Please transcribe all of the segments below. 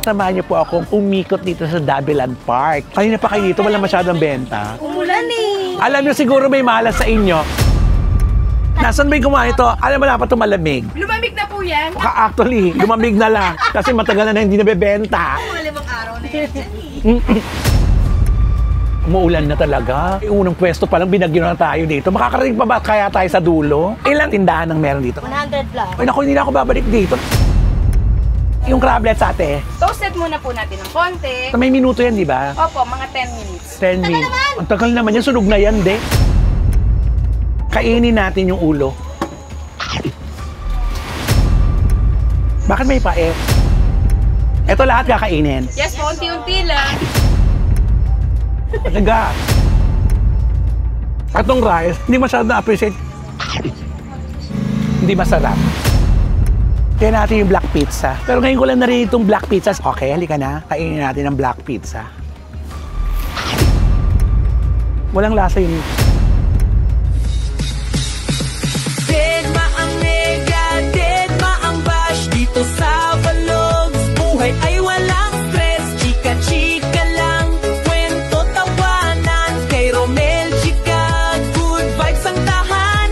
samahan niyo po akong umikot dito sa Dabilan Park. Kanina pa kayo dito, wala masyadong benta. Umulan eh. Alam niyo siguro may malas sa inyo. Nasaan ba yung kumain ito? Alam mo na pa ito malamig. Lumamig na po yan. Actually, lumamig na lang. Kasi matagal na hindi nabebenta. Malimang araw na yan dyan eh. Umuulan na talaga. Yung unang pwesto pa lang, binagyo na tayo dito. Makakarating pa ba kaya tayo sa dulo? Ilang tindahan ang meron dito? 100 plus. Ay naku, hindi na ako babalik dito. Yung crablets ate, Toasted muna po natin ng konti. may minuto yan, di ba? Opo, mga 10 minutes. 10 minutes. Ang tagal naman yan, sunog na yan, de. Kainin natin yung ulo. Bakit may pae? Ito lahat kakainin. Yes po, unti-unti lang. Talaga. Atong rice, hindi masyadong na-appreciate. Hindi masarap. Kaya natin yung black pizza. Pero ngayon ko lang narinig itong black pizza. Okay, halika na. Kainin natin ang black pizza. Walang lasa yun. Deadma ang mega, deadma ang bash. Dito sa Vlogs, buhay ay walang stress. Chika-chika lang, kwento tawanan. Kay Romel, chika, good vibes ang tahanan.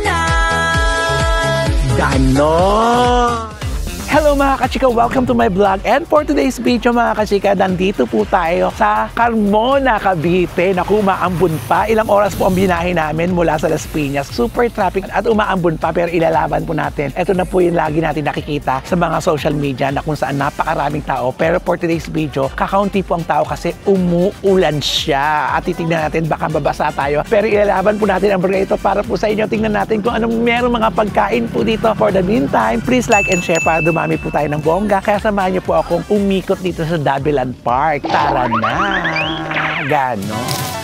Ganon! Hello mga kachika! Welcome to my vlog. And for today's video mga kachika, nandito po tayo sa Carmona, Cavite. Naku, umaambon pa. Ilang oras po ang binahe namin mula sa Las Piñas. Super traffic at umaambon pa pero ilalaban po natin. Ito na po yung lagi natin nakikita sa mga social media na kung saan napakaraming tao. Pero for today's video, kakaunti po ang tao kasi umuulan siya. At titignan natin baka babasa tayo. Pero ilalaban po natin ang vlog ito para po sa inyo. Tingnan natin kung anong meron mga pagkain po dito. For the meantime, please like and share para dumami po tayo ng bongga. Kaya samahan niyo po akong umikot dito sa Dabilan Park. Tara na! Gano?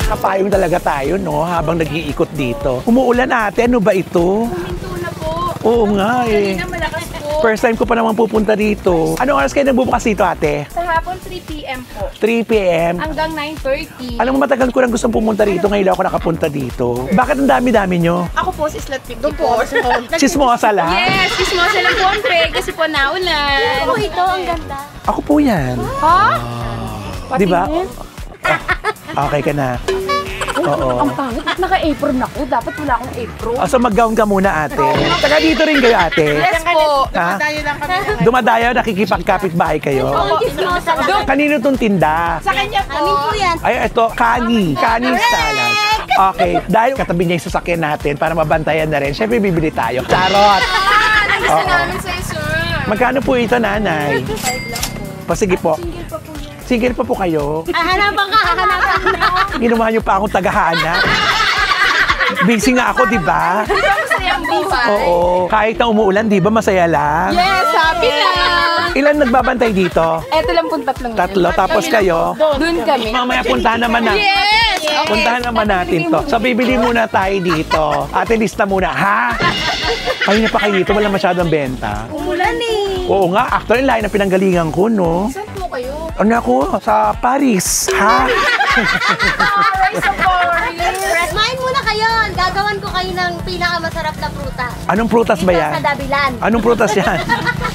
Kapayong talaga tayo, no? Habang nag-iikot dito. Umuulan ate, ano ba ito? Huminto na po. Oo nga eh. Kanina malakas po. First time ko pa naman pupunta dito. Anong oras kayo nagbubukas dito ate? Sa hapon, 3 p.m. po. 3 p.m. Hanggang 9:30. Alam mo, matagal ko lang gustong pumunta dito. Ngayon lang ako nakapunta dito. Bakit ang dami-dami nyo? Ako po si Slat 50 po. Chismosa lang? Yes, chismosa lang po ang pre kasi po naulan. Oh, ito, ang ganda. Ako po yan. Ha? Di ba? Okay ka na. Oo. Ang pangit, naka-apron ako. Dapat wala akong apron. So mag-gown ka muna ate. Saka dito rin kayo ate. Yes po. Ha? Dumadayo, nakikipagkapit-bahay kayo. Ang chismosa lang. Kanino tong tinda? Sa kanya po. Amin po yan. Ay, ito, Kani salad. Okay, dahil katabi niya yung sasakyan natin para mabantayan na rin, syempre bibili tayo. Charot! Ang gusto Oo. namin sa'yo, sir. Magkano po ito, nanay? 5 lang po. Sige po. Single pa po yan. Single pa po kayo. Hahanapan ka, hahanapan na. Ginawa niyo pa akong tagahana. Busy nga ako, di ba? Di ba masayang buhay? Oo. Kahit na umuulan, di ba masaya lang? Yes, happy lang. Ilan nagbabantay dito? Eto lang po tatlong. Tatlo, tapos kayo? Doon kami. Mamaya puntahan naman na. Yes! Puntahan naman natin to. So, bibili muna tayo dito. Ate, lista muna. Ha? Kanina pa kayo dito, wala masyadong benta. Umulan eh. Oo nga, actually, lahat na pinanggalingan ko, no? Saan po kayo? Ano ako? Sa Paris. Ha? Rice of Paris. Kumain muna kayo. Gagawan ko kayo ng pinakamasarap na prutas. Anong prutas ba Dito yan? sa Dabilan. Anong prutas yan?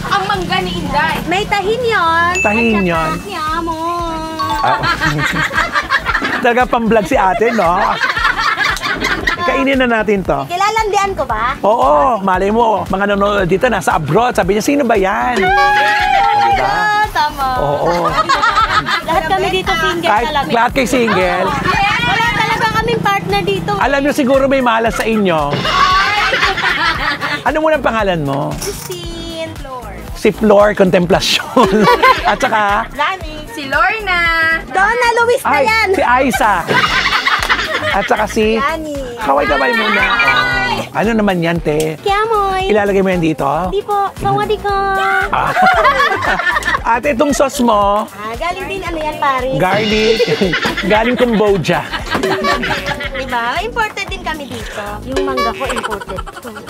Ang mangga ni Inday. May tahin yon. Tahin yon. Yamon. Talaga pang-vlog si ate, no? Kainin na natin to. Kilalandian ko ba? Oo, malay mo, mga nanonood dito nasa abroad. Sabi niya, sino ba yan? Diba? Tama. Oo. Lahat kami dito single Kahit talaga. lahat kay single. Wala talaga kaming partner dito. Alam niyo siguro may malas sa inyo. Ano muna ang pangalan mo? Christine. Floor. Si Flor Contemplacion. At saka, Lani. Si Lorna. Donna Luis na yan. si Aiza. At saka si... Lani. Kaway-kaway muna. Oh. Ano naman yan, te? Kiamoy. Ilalagay mo yan dito? Di po. Sawadi ko. Ah. Ate, itong sauce mo, Galing din ano yan, Paris. garlic, galing Cambodia. Diba? Imported din kami dito. Yung mangga ko, imported.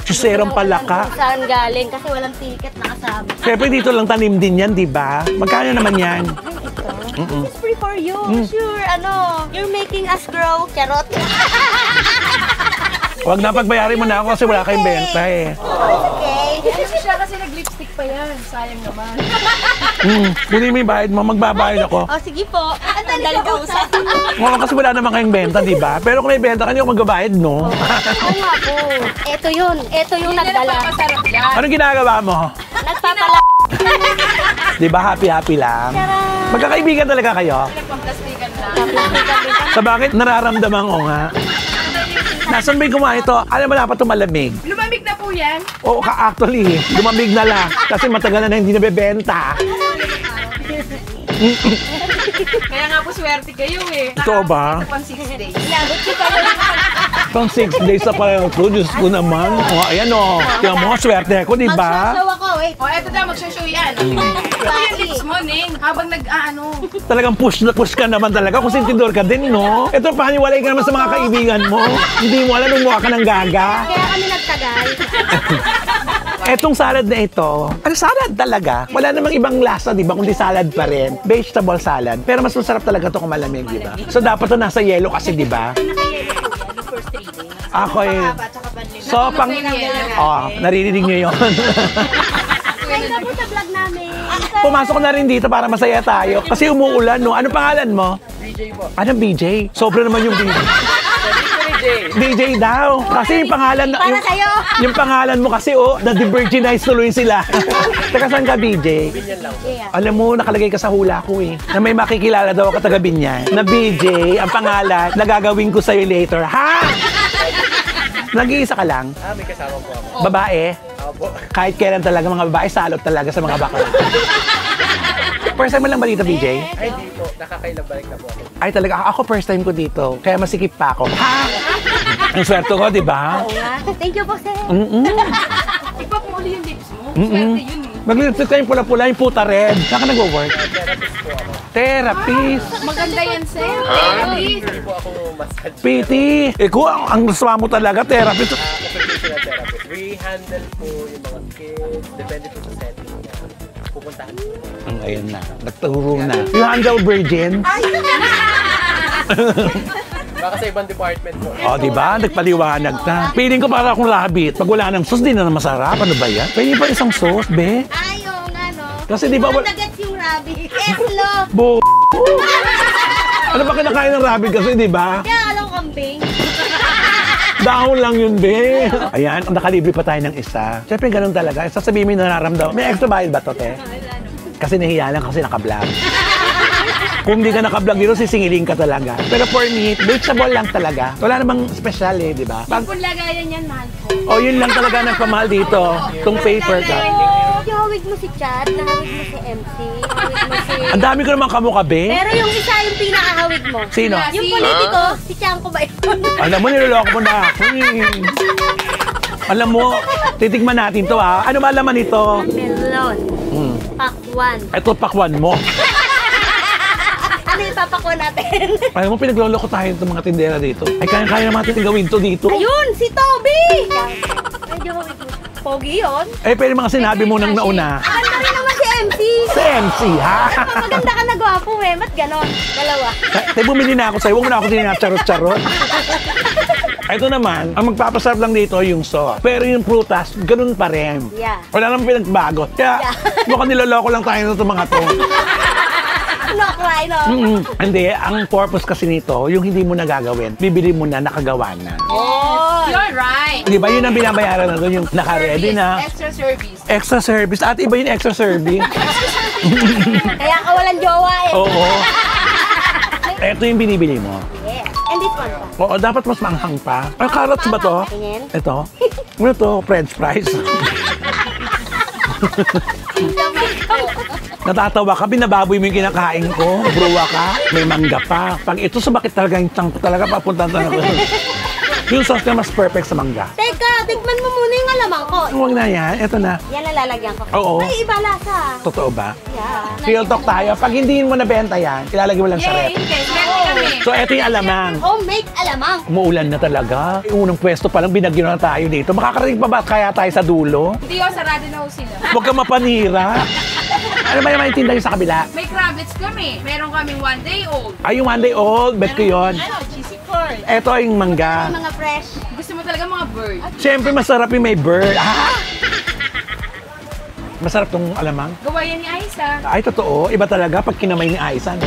Chuserong palaka. Kung saan galing kasi walang ticket na kasama. Siyempre dito lang tanim din yan, di ba? Magkano naman yan? Ito. This is free for you. Sure, ano, you're making us grow. Charot. Huwag na pagbayarin mo na ako kasi wala kayong benta eh. Oh, it's okay. Kasi siya kasi nag-lipstick pa yan. Sayang naman. Kunin mo yung bayad mo, magbabayad ako. Oh, sige po. Ang dali ka usap. Oo, kasi wala naman kayong benta, di ba? Pero kung may benta, kanyo magbabayad, no? Oo nga po. Ito yun. Ito yung nagdala. Masarap yan. Anong ginagawa mo? Nagpapala. Di ba happy-happy lang? Tara. Magkakaibigan talaga kayo? Pamplastikan lang. Sa bakit nararamdaman ko nga? Nasaan ba yung kumain ito? Alam mo na pa ito malamig. Lumamig na po yan. Oo, actually, lumamig na lang. Kasi matagal na hindi nabebenta. Kaya nga po swerte kayo eh. Totoo ba? Ito pang 6 days. Inabot ko kayo. Pang 6 days na pala ito. Diyos ko naman. O, ayan o. Tingnan mo, swerte ko, di ba? Magsashow ako. Wait. O, eto na, magsashow yan. Ito yung lips mo, Ning. Habang Talagang push na push ka naman talaga. Kung sintidor ka din, no? Ito, paniwalay ka naman sa mga kaibigan mo. Hindi mo alam, lumuha ka ng gaga. Kaya kami nagtagal. Etong salad na ito, salad talaga. Wala namang ibang lasa, di ba? Kundi salad pa rin. Vegetable salad. Pero mas masarap talaga ito kung malamig, di ba? So, dapat ito nasa yelo kasi, di ba? Ako eh. So, pang... Oh, naririnig niyo yun. Kaya na po sa vlog namin. Pumasok na rin dito para masaya tayo. Kasi umuulan, no? Ano pangalan mo? BJ po. Ano, BJ? Sobra naman yung BJ. BJ daw. Kasi yung pangalan... Para sa'yo. Yung pangalan mo kasi, oh, na-divergenize tuloy sila. Taga saan ka, BJ? Binyan lang po. Yeah. Alam mo, nakalagay ka sa hula ko eh. Na may makikilala daw ako taga Binyan. Na BJ, ang pangalan, nagagawin ko sa'yo later. Ha? Nag-iisa ka lang? May kasama po ako. Babae? Opo. Kahit kailan talaga mga babae, salot talaga sa mga bakla. First time mo lang ba dito, BJ? Ay, di po. Nakakailang balik na po ako. Ay talaga, ako first time ko dito. Kaya masikip pa ako. Ha? Ang swerte ko, di ba? Oo nga. Thank you po, sir. Ipa po uli yung lips mo. Swerte yun eh. Mag-lipstick tayong pula-pula, yung puta red. Saan ka nag-work? Therapist po ako. Therapist. Maganda yan, sir. Therapist. Hindi po ako massage. PT! Ikaw, ang gusto mo talaga, therapist. Occupational therapist. We handle po yung mga kids. Depende po sa setting na pupuntahan po. Ayun na, nagturo na. You handle virgin? Baka sa ibang department po. O, di ba? Nagpaliwanag na. Feeling ko para akong labit. Pag wala ng sauce, di na masarap. Ano ba yan? Pwede pa isang sauce, be? Ayaw nga, no? Kasi di ba... Nagets yung rabbit. Eslo. Bo... Ano ba kinakain ng rabbit kasi, di ba? Kaya alam ko kambing. Dahon lang yun, be. Ayan, nakalibre pa tayo ng isa. Siyempre, ganun talaga. Sasabihin mo yung nararamdaman. May extra bayad ba to, te? Kasi nahiya lang kasi naka-vlog. Kung hindi ka naka-vlog dito, sisingilin ka talaga. Pero for me, vegetable lang talaga. Wala namang special eh, di ba? Pag, Kung lagayan yan, mahal po. oh, yun lang talaga nagpamahal dito. Itong paper ka. Hawig mo si Chad, nahawig mo si MC, hawig mo si... Ang dami ko naman kamukha, be. Pero yung isa yung pinakahawig mo. Sino? Yung politiko, si Chanko ba yun? Alam mo, niloloko mo na ako eh. Alam mo, titigman natin to ha. Ano ba laman ito? Melon, pakwan. Ito, pakwan mo. Ano yung papakwan natin? Alam mo, pinagloloko tayo ng mga tindera dito. Ay, kaya naman natin gawin to dito. Ayun, si Toby! Medyo hawig mo. Pogi yun. Eh, pwede mga sinabi mo nang nauna. Maganda rin naman si MC. Si MC, ha? Maganda ka na gwapo eh. Ba't ganon? Dalawa. Tayo bumili na ako sa'yo. Huwag mo na ako sinacharot-charot. Ito naman, ang magpapasarap lang dito yung sauce. Pero yung prutas, ganun pa rin. Yeah. Wala namang pinagbago. Kaya, mukhang niloloko lang tayo nito mga to. No, cry, no? Hindi, ang purpose kasi nito, yung hindi mo na gagawin, bibili mo na, nakagawa na. Oh. You're right. Di ba yun ang binabayaran na doon, yung naka-ready na. Extra service. Extra service. At iba yung extra service. Kaya ka walang jowa eh. Oo. Ito yung binibili mo. Yeah. And this one pa. Oo, dapat mas manghang pa. Ay, carrots ba to? Tingin. Ito? Ano to? French fries. Natatawa ka, binababoy mo yung kinakain ko. Bruwa ka, may mangga pa. Pag ito, sumakit talaga yung tangko talaga, papunta talaga. Yung sauce na mas perfect sa mangga. Teka, tikman mo muna yung alamang ko. Huwag na yan, ito na. Yan ang lalagyan ko. Oo. Ay, iba lasa. Totoo ba? Yeah. Real talk tayo. Pag hindi mo nabenta yan, ilalagay mo lang sa Yay! rep. Okay, swerte kami. So, ito yung alamang. Homemade alamang. Umuulan na talaga. Yung unang pwesto pa lang, binagyo na tayo dito. Makakarating pa ba kaya tayo sa dulo? Hindi o, sarado na ho sila. Huwag ka mapanira. Ano ba yung maintindihan yung sa kabila? May cravats kami. Meron kaming 1 day old. Ay, yung one day old, bet ko yun. Ano, cheesy corn. Ito yung mangga. Mga fresh. Gusto mo talaga mga bird. Siyempre, masarap yung may bird. Ah! Masarap tong alamang. Gawa yan ni Aiza. Ay, totoo. Iba talaga pag kinamay ni Aiza. No?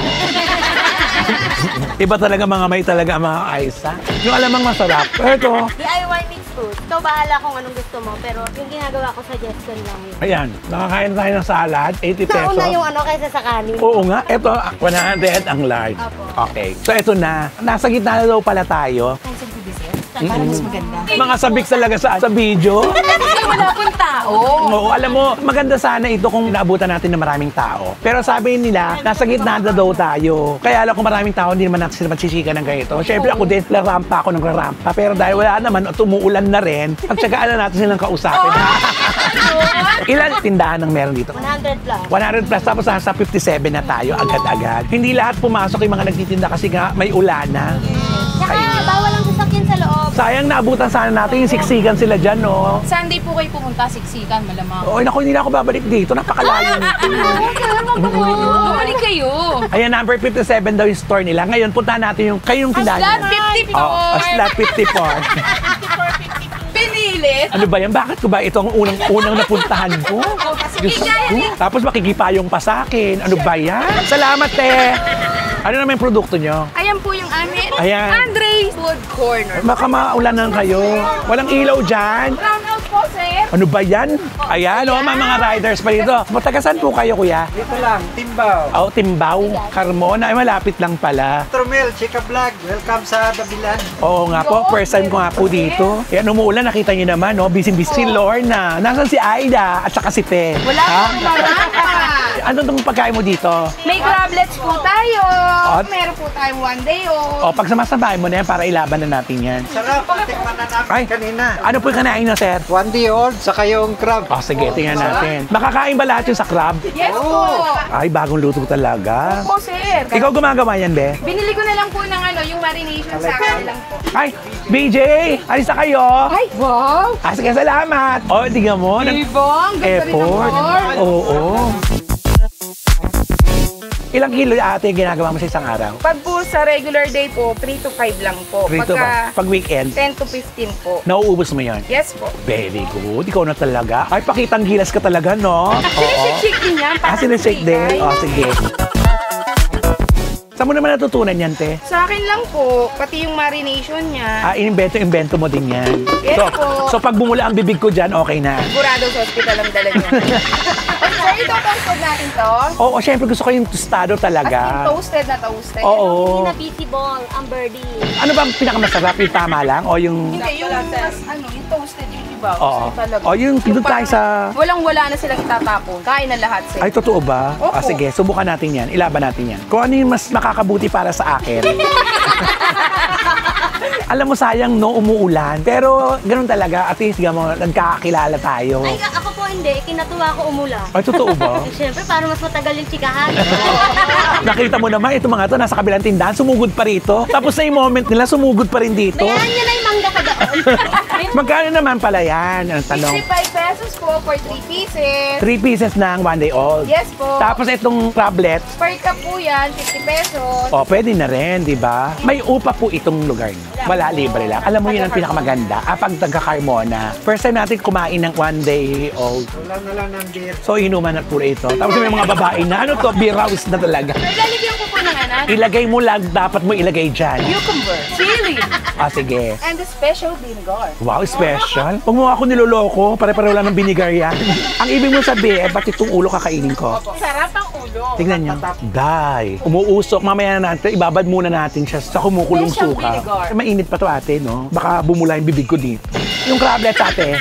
Iba talaga mga may talaga ang mga Aiza. Yung alamang masarap. Ito. DIY mixed food. Ikaw bahala kung anong gusto mo, pero yung ginagawa ko suggestion lang yun. Ayan, nakakain tayo ng salad, 80 pesos. Nauna yung ano kaysa sa kanin. Oo nga, ito, 100 ang large. Apo. Okay, so ito na. Nasa gitna na daw pala tayo. Ay, saan pwede sir? Para mas maganda. Mga sabik talaga sa video. Kasi wala pong tao. Oo, alam mo, maganda sana ito kung naabutan natin ng maraming tao. Pero sabi nila, nasa gitna na daw tayo. Kaya alam kung maraming tao, hindi naman natin sila magsisika ng ganito. Siyempre ako din, larampa ako ng rampa. Pero dahil wala naman, at umuulan na rin, pagtsagaan na natin silang kausapin. Ilan tindahan ang meron dito? 100 plus. 100 plus, tapos nasa 57 na tayo agad-agad. Hindi lahat pumasok yung mga nagtitinda kasi nga may ulan na. Saka bawal ang sasakyan sa loob. Sayang naabutan sana natin yung siksikan sila dyan, no? Sunday po kayo pumunta, siksikan, malamang. Oo, naku, hindi na ako babalik dito. Napakalayo nito. Bumalik kayo. Ayan, number 57 daw yung store nila. Ngayon, puntahan natin yung kayong tindahan. Aslat nila. 54. Oh, Aslat 54. Pinilit. Ano ba yan? Bakit ko ba ito ang unang napuntahan ko? Diyos ko. Tapos makikipayong pa sa akin. Ano ba yan? Salamat, te! Ano naman yung produkto nyo? Ayan po yung amin. Ayan. Andre's Food Corner. Baka maulanan kayo. Walang ilaw dyan. Brown out po, sir. Ano ba yan? Ayan, oh, mga riders pa dito. Matagasan po kayo, kuya? Dito lang, Timbaw. Oh, Timbaw, Carmona. Ay, malapit lang pala. Tromel, Chika Vlog. Welcome sa Dabilan. Oo nga po, first time ko nga po dito. Yan, umuulan, nakita niyo naman, no? Busy-busy si Lorna. Nasaan si Aida at saka si Pe? Wala po marapa. Ano itong pagkain mo dito? May crablets po tayo. At- Meron po tayong one day off. O, pag samasabay mo na yan para ilaban na natin yan. Sarap, tikman na namin Ay. kanina. Ano po yung kanain na, sir? 1 day old, saka yung crab. O, sige, tingnan natin. Makakain ba lahat yung sa crab? Yes po. Ay, bagong luto talaga. Po, sir. Ikaw gumagawa yan, be? Binili ko na lang po ng ano, yung marination sa akin lang po. Ay, BJ! Alis na kayo! Ay, wow! Ah, sige, salamat! O, tingnan mo. Ibang, ganda rin ang Effort. board. Oo. Ilang kilo ate ginagawa mo sa isang araw? Pag po sa regular day po, 3 to 5 lang po. 3 to 5. Pag weekend, 10 to 15 po. nauubos mo yon. Yes po. Very good. Ikaw na talaga. Ay, pakitang gilas ka talaga, no? Sinishake din yan. Ah, sinishake din? O, sige. Saan mo naman natutunan yan, te? Sa akin lang po, pati yung marination niya. Ah, inimbento mo din yan. Yes po. So, pag bumula ang bibig ko dyan, okay na. Sigurado sa hospital ang dala niya. Sir, ito toasted natin to. Oo, syempre gusto ko yung tostado As in, talaga. toasted na toasted. Oo. Hindi na visible ang birdie. Ano ba ang pinakamasarap? Yung tama lang? O yung... Hindi, yung mas, ano, yung toasted, yung iba. Oo. Gusto talaga. O yung doon tayo parang sa... Walang-wala na silang itatapon. Kain na lahat, sir. Ay, totoo ba? Opo. Ah, sige, subukan natin yan. Ilaban natin yan. Kung ano yung mas makakabuti para sa akin. Alam mo, sayang, no, umuulan. Pero, ganun talaga. At least, mo, nagkakakilala tayo. Ay, ako po hindi. Kinatuwa ko umula. Ay, totoo ba? Eh, Siyempre, para mas matagal yung chikahan. Nakita mo naman, ito mga to, nasa kabilang tindahan, sumugod pa rito. Tapos na yung moment nila, sumugod pa rin dito. Bayaran nyo na yung mangga ko doon. Magkano naman pala yan? Ang tanong. 65 pesos po for 3 pieces. 3 pieces ng 1 day old. Yes po. Tapos itong tablets, Per cup po yan, 50 pesos. oh, pwede na rin, di ba? May upa po itong lugar niyo. Wala, libre lang. Alam mo yun ang pinakamaganda. Pag taga-Carmona, first time natin kumain ng 1 day old. Wala na lang ng beer. So, inuman na puro ito. Tapos may mga babae na, ano to, beer house na talaga. Sir, lalagyan ko po ng ano, Ilagay mo lang, dapat mo ilagay dyan. cucumber, chili, Ah, sige. and the special vinegar. Wow, special. Huwag mo ako niloloko. Pare-pareho lang ng binigar yan. Ang ibig mo sabihin, ba't itong ulo kakainin ko? Sarap ang ulo. Tingnan nyo. Day. Umuusok. Mamaya na natin, ibabad muna natin siya sa kumukulong Special suka. vinegar. Mainit pa to ate, no? Baka bumula yung bibig ko dito. Yung crablets ate.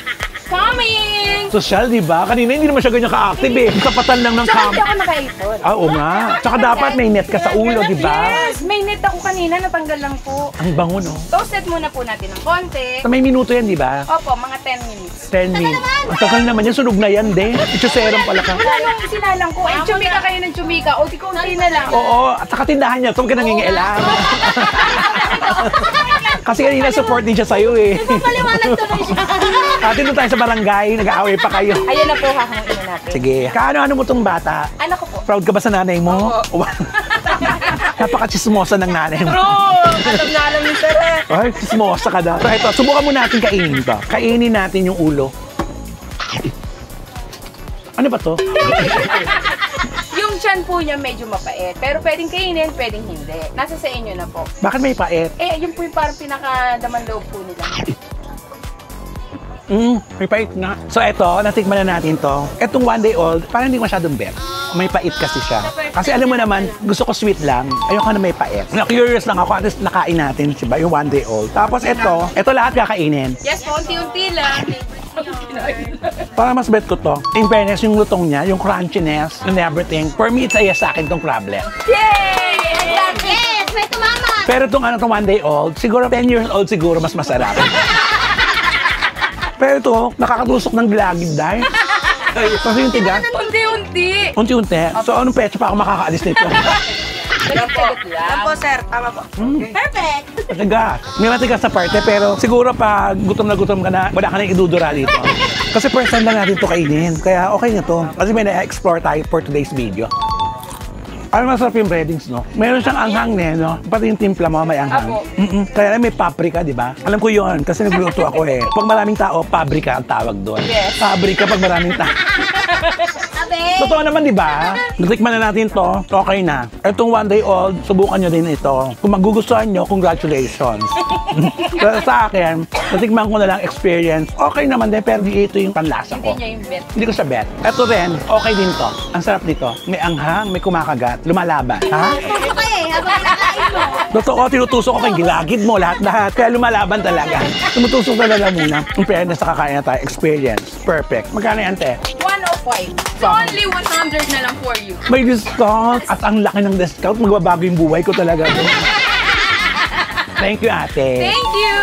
Coming! Social, di ba? Kanina hindi naman siya ganyan ka-active eh. Kapatan lang ng Saka cam. hindi ako nakaipon. Ah, oo nga. Tsaka dapat may net ka sa ulo, di ba? Yes! May net ako kanina, natanggal lang po. Ang bango, no? Toasted muna po natin ng konti. Sa may minuto yan, di ba? Opo, mga 10 minutes. 10 minutes. Ang tagal naman yan. Sunog na yan, de. Itsuserong pala ka. Wala nung sinalang ko. Eh, chumika kayo ng chumika. O, di konti na lang. Oo, at saka tindahan niya. Ito, huwag ka nangingialam. Kasi kanina support din siya sa'yo eh. Paliwanag tuloy siya. Ate, doon tayo sa barangay. Nag-aaway pa kayo. Ayan na po, hahanguin na natin. Sige. Kaano-ano mo tong bata? Anak ko po. Proud ka ba sa nanay mo? Napaka-chismosa ng nanay mo. Alam na alam ni Sir. Ay, chismosa ka daw. So, ito, subukan mo natin kainin to. Kainin natin yung ulo. Ano ba to? Yung tiyan po niya medyo mapait. Pero pwedeng kainin, pwedeng hindi. Nasa sa inyo na po. Bakit may pait? Yun po yung parang pinakadaman loob po nila. May pait nga. So eto, natikman na natin to. Etong 1 day old, parang hindi masyadong bet. May pait kasi siya. Kasi alam mo naman, gusto ko sweet lang. Ayoko na may pait. Na-curious lang ako, at least nakain natin, diba? Yung 1 day old. Tapos eto lahat kakainin. Yes po, unti-unti lang. Para mas bet ko to. In fairness, yung lutong niya, yung crunchiness, and everything. For me, it's a yes sa akin tong crablet. Yay! Yes! May tumama! Pero itong 1 day old, siguro 10 years old siguro mas masarap. Pero ito, nakakatusok ng gilagid dahil. Kasi yung tiga, Unti-unti. unti-unti. So, anong petsa pa ako makakaalis nito? Yan po, sir. Tama po. Perfect! Matigas. May matigas sa parte, pero siguro pag gutom na gutom ka na, wala ka na idudura dito. Kasi first time lang natin ito kainin. Kaya okay na to. Kasi may na-explore tayo for today's video. Ano masarap yung breadings, no? Meron siyang anghang, no? Pati yung timpla mo, may anghang. Apo. Kaya lang may paprika, di ba? Alam ko yun, kasi nagluto ako eh. Pag maraming tao, paprika ang tawag doon. Yes. Paprika pag maraming tao. Abe! Totoo naman, di ba? Natikman na natin to, okay na. Itong 1 day old, subukan nyo din ito. Kung magugustuhan nyo, congratulations. Pero sa akin, natikman ko na lang experience. Okay naman din, pero di ito yung panlasa ko. Hindi niya yung bet. Hindi ko siya bet. Ito rin, okay din to. Ang sarap nito. May anghang, may kumakagat, lumalaban. Ha? Ano kayo eh? Habang nakain mo. Totoo, tinutusok ko kay gilagid mo lahat-lahat. Kaya lumalaban talaga. Tumutusok talaga muna. Ang fairness sa kakain na tayo. Experience. Perfect. Magkano yan, te? 105. So only 100 na lang for you. May discount. At ang laki ng discount. Magbabago yung buhay ko talaga. Thank you, ate. Thank you!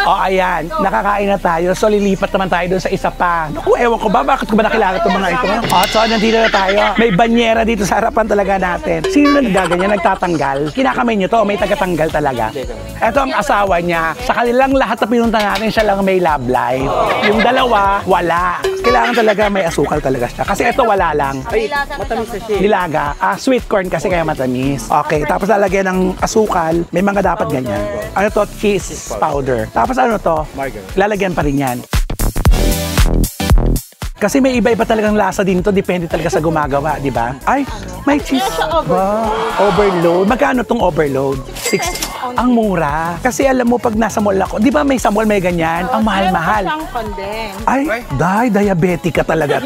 O, ayan. Nakakain na tayo. So, lilipat naman tayo doon sa isa pa. Naku, ewan ko ba? Bakit ko ba nakilala itong mga ito? O, so, nandito na tayo. May banyera dito sa harapan talaga natin. Sino naggaganyan? Nagtatanggal? Kinakamay niyo to o may tagatanggal talaga? Ito ang asawa niya. Sa kanilang lahat na pinunta natin, siya lang may love life. Yung dalawa, wala. Kailangan talaga may asukal talaga siya. Kasi ito wala lang. Ay, matamis na siya. Nilaga. Sweet corn kasi kaya matamis. Okay, tapos lalagyan ng asukal. May mga dapat ganyan. Ano to? Cheese powder. Tapos ano to? Margarine. Lalagyan pa rin yan. Kasi may iba-iba talagang lasa din to. Depende talaga sa gumagawa, di ba? Ay, may cheese. Wow. Overload. Magkano tong overload? 6. Ang mura. Kasi alam mo, pag nasa mall ako, di ba may sa mall may ganyan? Ang mahal-mahal. Ay, diabetic ka talaga.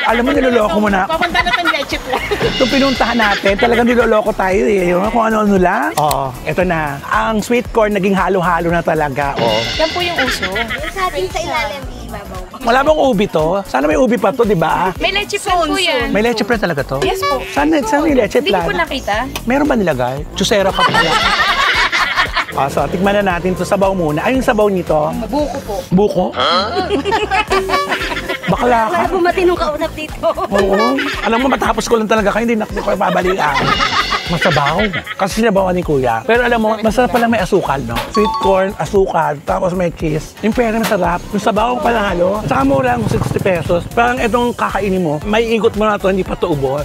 Alam mo, niloloko mo na. Papunta na pang leche plan. Itong pinuntahan natin, talagang niloloko tayo eh. Kung ano-ano lang. Oh, eto na. Ang sweet corn naging halo-halo na talaga. Oh. Yan po yung uso. Yung sa atin sa ilalim, ibabaw. Wala bang ubi to? Sana may ubi pa to, di ba? May leche plan po yan. May leche plan talaga to? Yes po. Saan yung leche Hindi ko po plan? nakita. Meron ba nilagay? Chusera ka pala. So, tikman na natin to sabaw muna. Ay, yung sabaw nito? Buko po. Buko? Bakla ka? Wala po matinong kausap dito. Oo. Alam mo, matapos ko lang talaga kayo, hindi na ko pabalikan. Masabaw. Kasi sinabawan ni Kuya. Pero alam mo, masarap pala may asukal, no? Sweet corn, asukal, tapos may cheese. Yung pera masarap. Yung sabaw pala halo. Saka mura lang, 60 pesos. Parang itong kakainin mo, may ikot mo na to, hindi pa to ubos.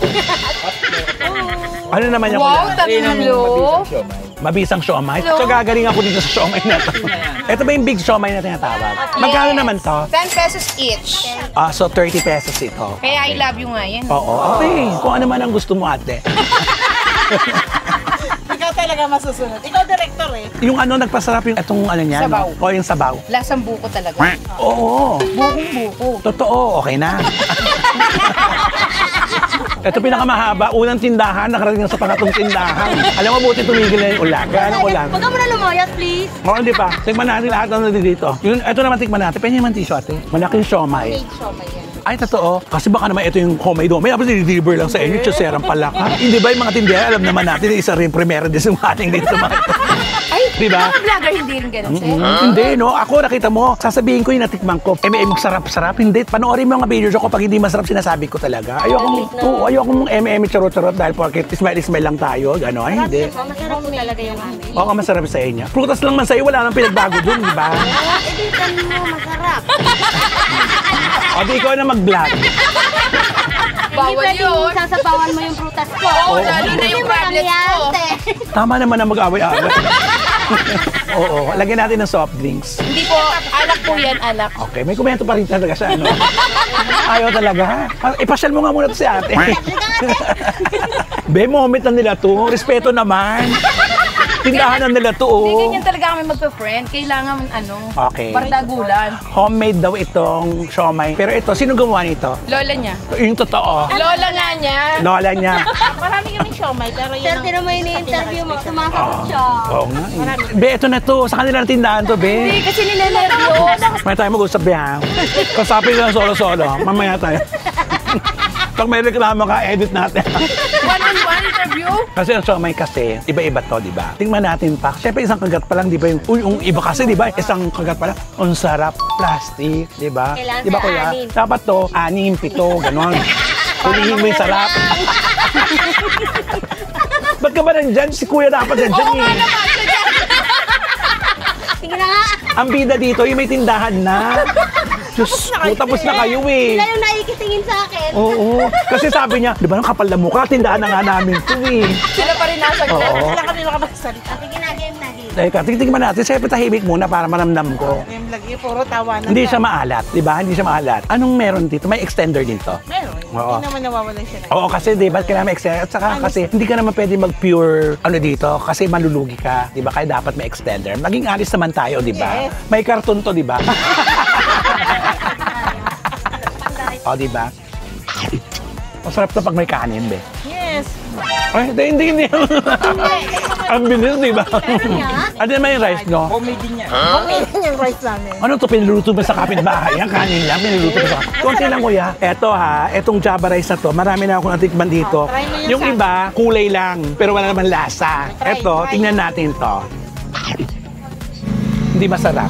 Ano naman yung Wow, tatlo. Mabisang siomay. So gagaling ako dito sa siomay na to. Ito ba yung big siomay na tinatawag? Magkano naman to? 10 pesos each. So 30 pesos ito. Kaya I love you nga yan. Oo, okay. Kung ano man ang gusto mo, ate. Ikaw talaga masusunod. Ikaw director eh. Yung ano, nagpasarap yung itong ano niya, Sabaw. no? O yung sabaw. Lasang buko talaga. Oo. Bukong buko. Totoo, okay na. Ito pinakamahaba, unang tindahan, nakarating na sa pangatong tindahan. Alam mo, buti tumigil na yung ulan. Kaya ang ulan. Huwag ka muna lumayas, please. Oo, hindi pa. Tikman natin lahat ng dito. Ito naman tikman natin. Pwede naman tissue, ate. Malaking siomay. Ay, totoo. Kasi baka naman ito yung homemade. Tapos i-deliver lang sa inyo. Chuseran pala ka. Hindi ba yung mga tindera, alam naman natin, isa rin primera din yung ating dito mga ito. Ay, diba? mga vlogger hindi rin ganun, sir. Hindi, no? Ako, nakita mo, sasabihin ko yung natikman ko. Sarap-sarap. Hindi, panoorin mo yung mga videos ko. Pag hindi masarap, sinasabi ko talaga. Ayoko mong charot-charot dahil porket smile lang tayo. Gano'n, ay, hindi. Masarap po talaga yung amin. Oo, masarap sa inyo. Prutas lang man sa'yo, wala nang pinagbago dun, di ba? Editan mo, masarap. O, di ikaw na mag-vlog. Hindi Bawal pwedeng yun. sasabawan mo yung prutas ko. Oo, lalo na yung tablets ko. Tama naman na mag-away-away. Oo, lagyan natin ng soft drinks. Hindi po, alak po yan, alak. Okay, may komento pa rin talaga sa ano. Ayaw talaga. Ipasyal mo nga muna to si ate. Be, moment na nila to. Respeto naman. Tindahan na nila to, Hindi, oh. ganyan talaga kami magpa-friend. Kailangan, Okay. bardagulan. Homemade daw itong siomay. Pero ito, sino gumawa nito? Lola niya. Yung totoo. Lola nga niya. Lola niya. Marami kaming siomay, pero yun Sir, tinan mo yung ini-interview mo. Sumasagot siya. Oo nga. Be, ito na to. Sa kanila na tindahan to, be. Hindi, kasi nilenervyos. May tayo mag-usap, be, ha? Kasapin lang solo-solo. Mamaya tayo. Pag may reklamo ka, edit natin. One-on-one interview. Kasi ang siomay kasi, iba-iba to, di ba? Tingnan natin pa. Siyempre, isang kagat pa lang, di ba? Yung iba kasi, di ba? Isang kagat pa lang. Ang sarap. Plastic, di ba? Kailangan Di ba, sa kuya? 6. Dapat to, 6, 7, ganon. Hulihin mo yung sarap. Ba't ka ba nandyan? Si kuya dapat nandyan Oo nga eh. naman. Sige na nga. Ang bida dito, yung may tindahan na. Diyos ko, tapos na kayo eh. Sila yung naikitingin sa akin. Oo. Kasi sabi niya, di ba nang kapal na mukha, tindahan na nga namin ito eh. Sila pa rin nasa Oo. Sila kami makapagsalita. Sige na, game na, game. Teka, tingnan natin. Siyempre tahimik muna para maramdam ko. Yung lagi, puro tawanan. Hindi siya maalat, di ba? Hindi siya maalat. Anong meron dito? May extender dito. Meron. Oo. Hindi naman nawawalan siya. Oo, kasi di ba kailangan may extender? At saka kasi hindi ka naman pwede mag-pure ano dito kasi malulugi ka, di ba? Kaya dapat may extender. Maging alis naman tayo, di ba? Yes. May karton to, di ba? O, di ba? Masarap to pag may kanin, be. Yes. Ay, hindi. Ang bilis, di ba? Ano naman yung rice, no? Comedy niya. Comedy yung rice namin. Ano to, pinuluto ba sa kapitbahay? Ang kanin lang, pinuluto ba sa konti lang, kuya. Eto ha, etong Java rice na to, marami na akong natikman dito. Try mo Yung yung iba, kulay lang, pero wala naman lasa. Eto, tingnan natin to. Hindi masarap.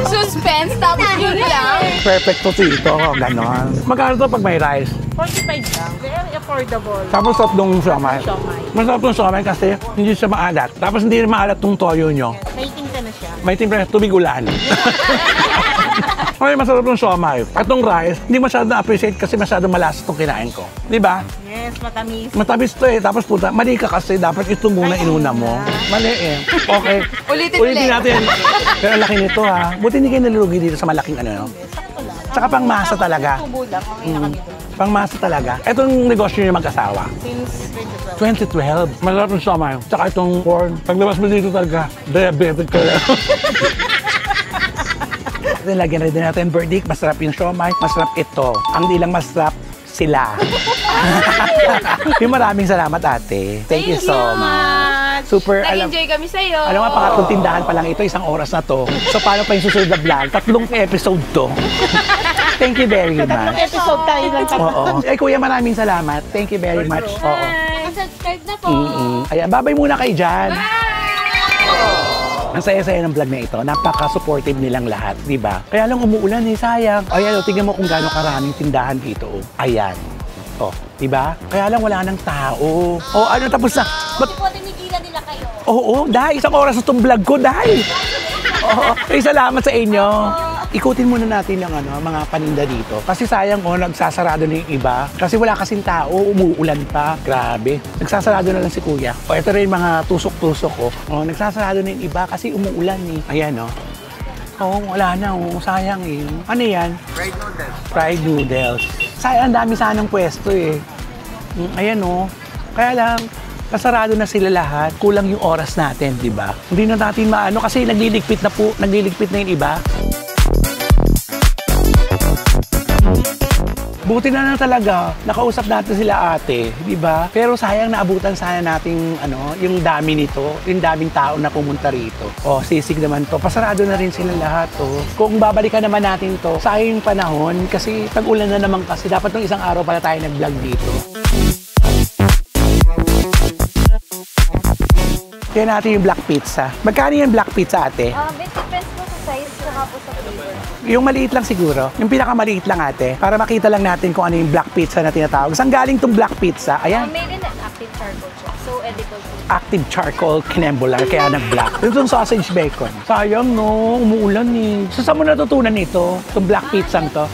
Suspense, tapos yun lang. Perfect to dito, ganon. Magkano to pag may rice? 45 lang. Very affordable. Tapos tatlong siomay. Siomay. Masarap tong siomay kasi hindi siya maalat. Tapos hindi rin maalat tong toyo nyo. May tinta na siya. May timpla na tubig ulan. Ay, masarap tong siomay. Atong rice, hindi masyado na-appreciate kasi masyado malasa itong kinain ko. Di ba? Yes, matamis. Matamis to eh. Tapos puta, mali ka kasi dapat ito muna inuna mo. Mali eh. Okay. Ulitin ulit. natin. Pero ang laki nito ha. Buti hindi kayo nalulugi dito sa malaking ano. No? Sakto lang. Tsaka pang masa talaga. Tubo lang. Okay na kami doon. Pang masa talaga. Itong negosyo niyo mag-asawa. Since 2012. 2012. Masarap yung siomay. Tsaka itong corn. Paglabas mo dito talaga, diabetic ka lang. Lagyan rin natin verdict. Masarap yung siomay. Masarap ito. Ang di lang masarap, sila. Yung maraming salamat, ate. Thank you so much. Super, Nag-enjoy kami sa'yo. alam nga, pangatlong tindahan pa lang ito, 1 oras na to. So, paano pa yung susunod na vlog? 3 episode to. Thank you very much. Episode tayo lang. Oo. Ay, kuya, maraming salamat. Thank you very much. Oo. Subscribe na po. Ayan, babay muna kayo dyan. Ang saya-saya ng vlog na ito. Napaka-supportive nilang lahat, di ba? Kaya lang umuulan eh, sayang. Ayan, tingnan mo kung gaano karaming tindahan dito. Oh. Ayan. Oh, di ba? Kaya lang wala nang tao. Oh, ano, tapos na. Hindi po tinigilan nila kayo. Oo, dahil 1 oras na itong vlog ko, dahil. Oo, salamat sa inyo. Ikutin muna natin ang mga paninda dito. Kasi sayang nagsasarado na yung iba. Kasi wala kasing tao, umuulan pa. Grabe. Nagsasarado na lang si kuya. O, ito rin mga tusok-tusok ko. O, nagsasarado na yung iba kasi umuulan eh. Ayan o. Oo, wala na o. Sayang eh. Ano yan? Fried noodles. Fried noodles. Sayang, ang dami sanang pwesto eh. Ayan o. Kaya lang, kasarado na sila lahat. Kulang yung oras natin, di ba? Hindi na natin maano kasi nagliligpit na yung iba. Buti na talaga, nakausap natin sila ate, di ba? Pero sayang naabutan sana nating yung dami nito, yung daming tao na pumunta rito. Oh, sisig naman to. Pasarado na rin sila lahat, oh. Kung babalikan naman natin to, sayang yung panahon kasi tag-ulan na naman kasi dapat nung 1 araw pala tayo nag-vlog dito. Kaya natin yung black pizza. Magkano yung black pizza, ate? It depends po sa size, saka po sa flavor. Yung maliit lang siguro. Yung pinakamaliit lang, ate. Para makita lang natin kung ano yung black pizza na tinatawag. Saan galing tong black pizza? Ayan. Made in active charcoal siya. So edible po. Active charcoal kinembular, kaya nag-black. Itong sausage bacon. Sayang, no? Umuulan eh. So, saan mo natutunan ito? Itong black pizza to?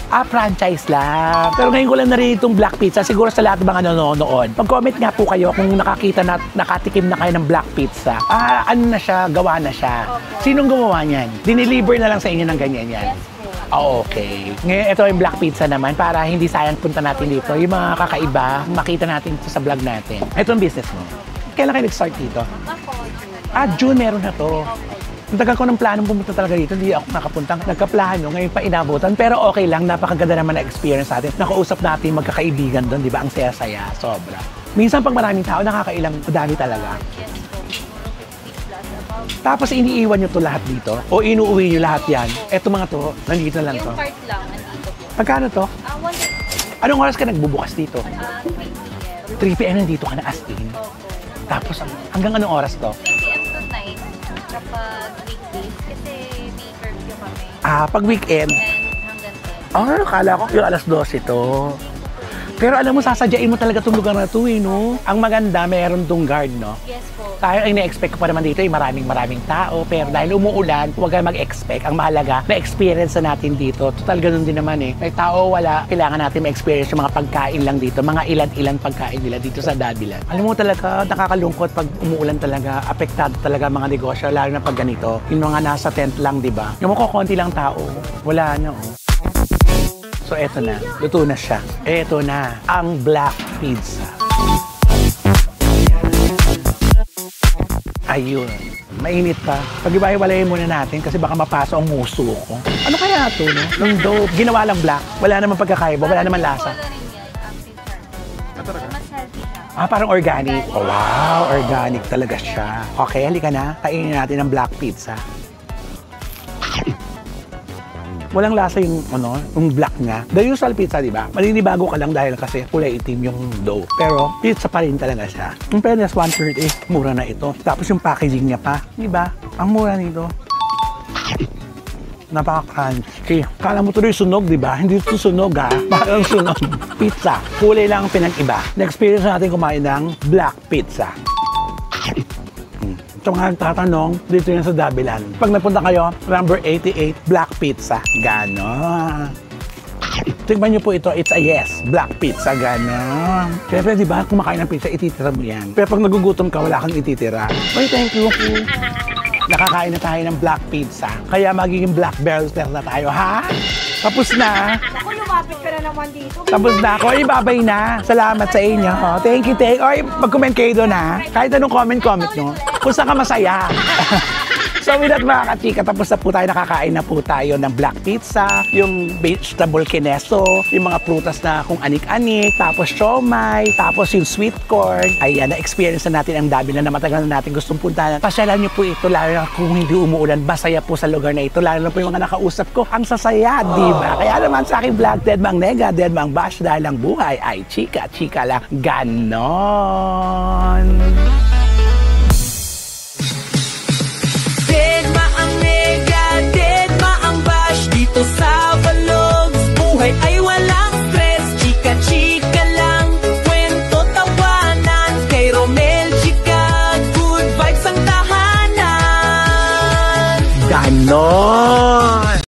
Franchise lang. Pero ngayon ko lang narinig itong Black Pizza. Siguro sa lahat ng mga nanonood. Mag-comment nga po kayo kung nakatikim na kayo ng Black Pizza. Ano na siya? Gawa na siya. Sinong gumawa niyan? Dineliver na lang sa inyo ng ganyan yan? Okay. Ngayon, ito yung Black Pizza naman para hindi sayang punta natin dito. Yung mga kakaiba, makita natin ito sa vlog natin. Ito ang business mo. Kailan kayo nag-start dito? June meron na to. Ang tagal ko ng planong pumunta talaga dito, hindi ako nakapunta. Nagkaplano, ngayon pa inabutan. Pero okay lang, napakaganda naman na experience natin. Nakausap natin magkakaibigan doon, di ba? Ang saya-saya, sobra. Minsan pag maraming tao, nakakailang dami talaga. Tapos iniiwan nyo to lahat dito? O inuuwi nyo lahat yan? Eto mga to, nandito na lang to. Yung cart lang, nandito po. Magkano to? 1 Anong oras ka nagbubukas dito? 3 p.m. nandito ka na as in. Tapos hanggang anong oras to? 3 p.m. to 9 kapag weekdays kasi may curfew kami. Pag weekend? And hanggang 10. Kala ko yung alas 12 to. Pero alam mo, sasadyain mo talaga itong lugar na ito, no? Ang maganda, meron tong guard, no? Yes po. Tayo ay na-expect ko pa naman dito, maraming tao. Pero dahil umuulan, huwag kayo mag-expect. Ang mahalaga, na-experience na natin dito. Total, ganun din naman eh. May tao, wala. Kailangan natin ma-experience yung mga pagkain lang dito. Mga ilan-ilan pagkain nila dito sa Dabilan. Alam mo talaga, nakakalungkot pag umuulan talaga. Apektado talaga mga negosyo, lalo na pag ganito. Yung mga nasa tent lang, di ba? Yung mga konti lang tao, wala na, oh. So, eto na. Luto na siya. Eto na. Ang Black Pizza. Ayun. Mainit pa. Pag-iba-iwalayin muna natin kasi baka mapaso ang muso ko. Ano kaya ito, no? Nung dope. Ginawa lang black. Wala naman pagkakaiba. Wala naman lasa. Mas healthy na. Parang organic. Oh, wow, organic talaga siya. Okay, halika na. Kainin natin ang Black Pizza. Walang lasa yung black niya. The usual pizza, di ba? Malinibago ka lang dahil kasi kulay itim yung dough. Pero pizza pa rin talaga siya. Yung fairness, 130, mura na ito. Tapos yung packaging niya pa, di ba? Ang mura nito. Napaka-crunchy. Kala mo tuloy sunog, di ba? Hindi ito sunog, ha? Parang sunog. Pizza. Kulay lang pinag-iba. Na-experience natin kumain ng Black Pizza. Ito nga nagtatanong, dito yan sa Dabilan. Pag napunta kayo, number 88, Black Pizza. Ganon. Tignan nyo po ito, it's a yes. Black Pizza, ganon. Siyempre, di ba, kumakain ng pizza, ititira mo yan. Pero pag nagugutom ka, wala kang ititira. Wait, thank you. Nakakain na tayo ng Black Pizza. Kaya magiging Black Barrelster na tayo, ha? Tapos na. Ako, lumapit ka na naman dito. Tapos na ako. Ay, babay na. Salamat sa inyo. Oh, thank you. Ay, mag-comment kayo doon, ha? Kahit anong comment nyo. Kung saan ka masaya. So with that mga kachika, tapos na po tayo, nakakain na po tayo ng Black Pizza, yung vegetable kineso, yung mga prutas na kung anik-anik, tapos siomai, tapos yung sweet corn. Ayan, na-experience na natin ang Dabilan na matagal na natin gustong puntahan. Pasyalan nyo po ito, lalo na kung hindi umuulan, masaya po sa lugar na ito, lalo na po yung mga nakausap ko. Ang sasaya, di ba? Kaya naman sa aking vlog, Dead Mang Nega, Dead Mang Bash, dahil ang buhay ay chika-chika lang. Ganon! Deadma ang nega, deadma ang bash. Dito sa Vlogs, buhay ay walang stress. Chika-chika lang, kwento tawanan. Kay Romel, chika, good vibes ang tahanan. Ganon!